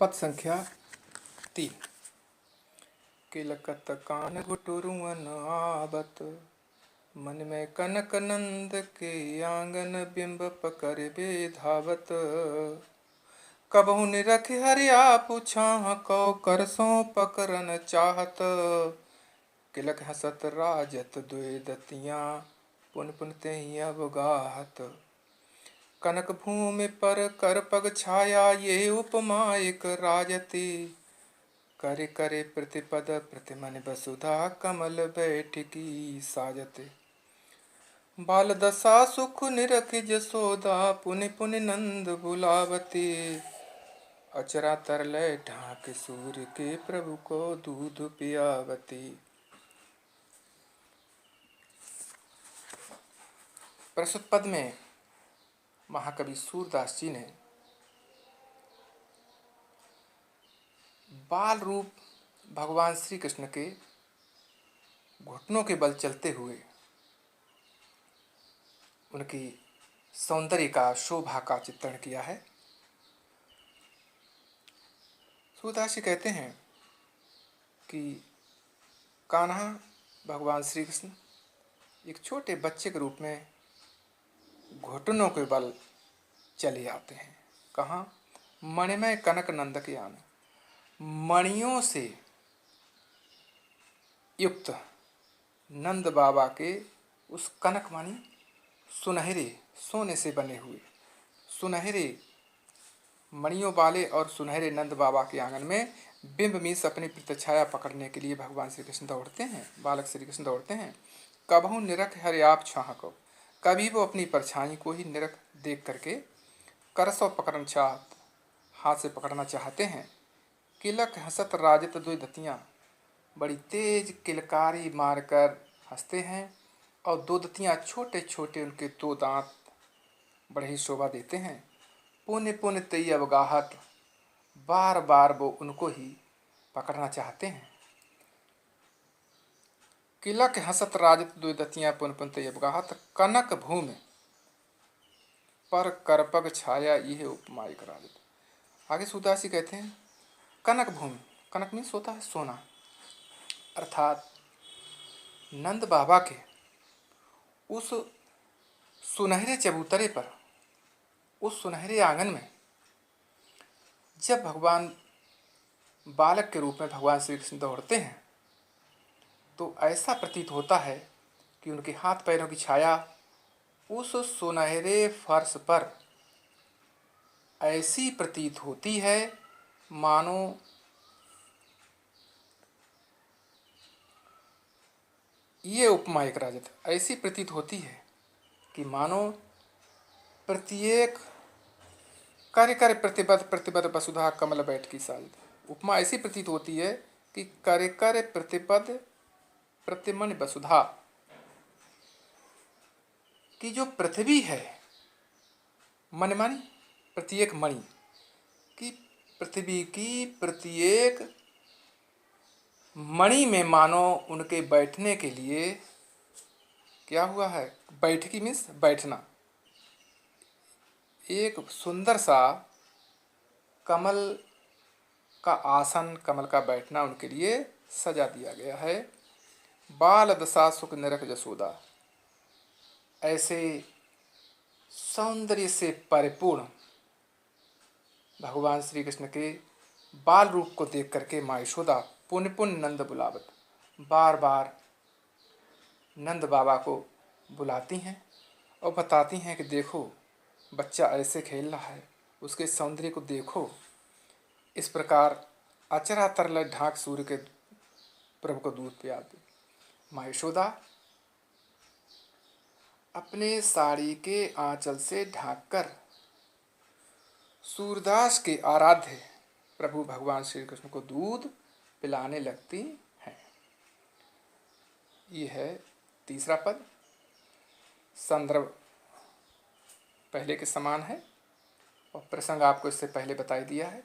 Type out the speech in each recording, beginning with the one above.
पद संख्या 3। किलकत कान घुटुरुअन आवत, मन में कनक नंद के आंगन बिंब पकर धावत। कबहु निरख हरिया पूछा कौ करसों पकरन चाहत। किलक हसत राजत दुई दतियाँ, पुन पुन तेहि अवगाहत। कनक भूमि पर कर पग छाया, ये उपमा एक राजती। करे करे प्रतिपद प्रतिमन वसुधा, कमल बैठकी साजते। बाल दशा सुख निरख जसोदा, पुनि पुनि नंद बुलावती। अचरा तरलय ढाक सूर्य के, प्रभु को दूध पियावती। प्रस्तुत पद में महाकवि सूरदास जी ने बाल रूप भगवान श्री कृष्ण के घुटनों के बल चलते हुए उनकी सौंदर्य का, शोभा का चित्रण किया है। सूरदास जी कहते हैं कि कान्हा भगवान श्री कृष्ण एक छोटे बच्चे के रूप में घुटनों के बल चले आते हैं। कहाँ? मणिमय कनक नंद के आने, मणियों से युक्त नंद बाबा के उस कनक मणि, सुनहरे सोने से बने हुए सुनहरे मणियों वाले और सुनहरे नंद बाबा के आंगन में बिंब मीस अपनी प्रतिछाया पकड़ने के लिए भगवान श्री कृष्ण दौड़ते हैं, बालक श्री कृष्ण दौड़ते हैं। कबहु निरख हरि आप छाह को, कभी वो अपनी परछाई को ही निरख देख करके करसों पकड़ना चाहत, हाथ से पकड़ना चाहते हैं। किलक हंसत राजत दुई दतियाँ, बड़ी तेज किलकारी मारकर हंसते हैं और दो दतियाँ, छोटे छोटे उनके दो दांत बड़े ही शोभा देते हैं। पुण्य पुण्य तई अवगाहत, बार बार वो उनको ही पकड़ना चाहते हैं। किलक हंसत राजत दुई दतियाँ, पुण्य पुण्य तई अवगाहत। कनक भूमि पर करपग छाया, यह उपमा एक राजत। आगे सूरदास जी कहते हैं कनक भूमि, कनक मीन्स होता है सोना, अर्थात नंद बाबा के उस सुनहरे चबूतरे पर, उस सुनहरे आंगन में जब भगवान बालक के रूप में भगवान श्री कृष्ण दौड़ते हैं तो ऐसा प्रतीत होता है कि उनके हाथ पैरों की छाया उस सुनहरे फर्श पर ऐसी प्रतीत होती है मानो ये उपमा एक राजत, ऐसी प्रतीत होती है कि मानो प्रत्येक कार्य कार्य प्रतिबद्ध प्रतिबद्ध वसुधा कमल बैठ की साजिद। उपमा ऐसी प्रतीत होती है कि कार्य कार्य प्रतिबद्ध प्रतिमन वसुधा की जो पृथ्वी है, मन मानी प्रत्येक मणि की, पृथ्वी की प्रत्येक मणि में मानो उनके बैठने के लिए क्या हुआ है, बैठकी मीन्स बैठना, एक सुंदर सा कमल का आसन, कमल का बैठना उनके लिए सजा दिया गया है। बाल दशा सुख निरख जसोदा, ऐसे सौंदर्य से परिपूर्ण भगवान श्री कृष्ण के बाल रूप को देख करके माँ यशोदा पुण्य पुण्य नंद बुलावत, बार बार नंद बाबा को बुलाती हैं और बताती हैं कि देखो बच्चा ऐसे खेल रहा है, उसके सौंदर्य को देखो। इस प्रकार अचरा तरल ढाक सूर्य के, प्रभु को दूध पिया दे। माँ यशोदा अपने साड़ी के आंचल से ढांककर सूरदास के आराध्य प्रभु भगवान श्री कृष्ण को दूध पिलाने लगती हैं। ये है तीसरा पद। संदर्भ पहले के समान है और प्रसंग आपको इससे पहले बताई दिया है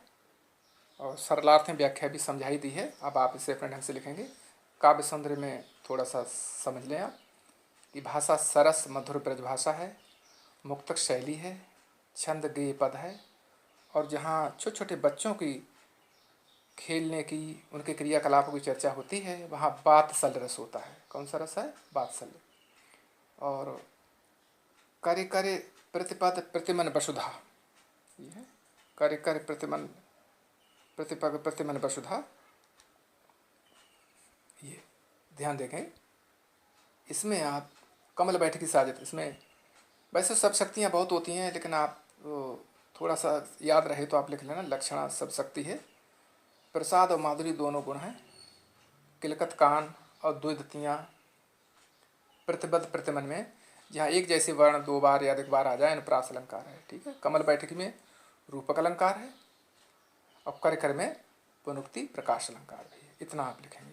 और सरलार्थ में व्याख्या भी समझाई दी है। अब आप इसे अपने ढंग से लिखेंगे। काव्य सौंदर्य में थोड़ा सा समझ लें आप कि भाषा सरस मधुर ब्रजभाषा है, मुक्तक शैली है, छंद गेय पद है और जहाँ छोटे छोटे बच्चों की खेलने की, उनके क्रियाकलापों की चर्चा होती है, वहाँ वात्सल रस होता है। कौन सा रस है? वात्सल्य। और करे करे प्रतिपद प्रतिमन वसुधा, ये है करे करे प्रतिमन प्रतिपद प्रतिमन वसुधा। ये ध्यान देखें, इसमें आप कमल बैठकी साजिद, इसमें वैसे सब शक्तियाँ बहुत होती हैं, लेकिन आप थोड़ा सा याद रहे तो आप लिख लेना। लक्षणा सब शक्ति है, प्रसाद और माधुरी दोनों गुण हैं, किलकत कान और द्वितीयाँ प्रतिबद्ध प्रतिमन में जहाँ एक जैसे वर्ण दो बार या अधिक बार आ जाए अनुप्रास अलंकार है। ठीक है, कमल बैठकी में रूपक अलंकार है और कर कर में पुनरुक्ति प्रकाश अलंकार भी है। इतना आप लिखेंगे।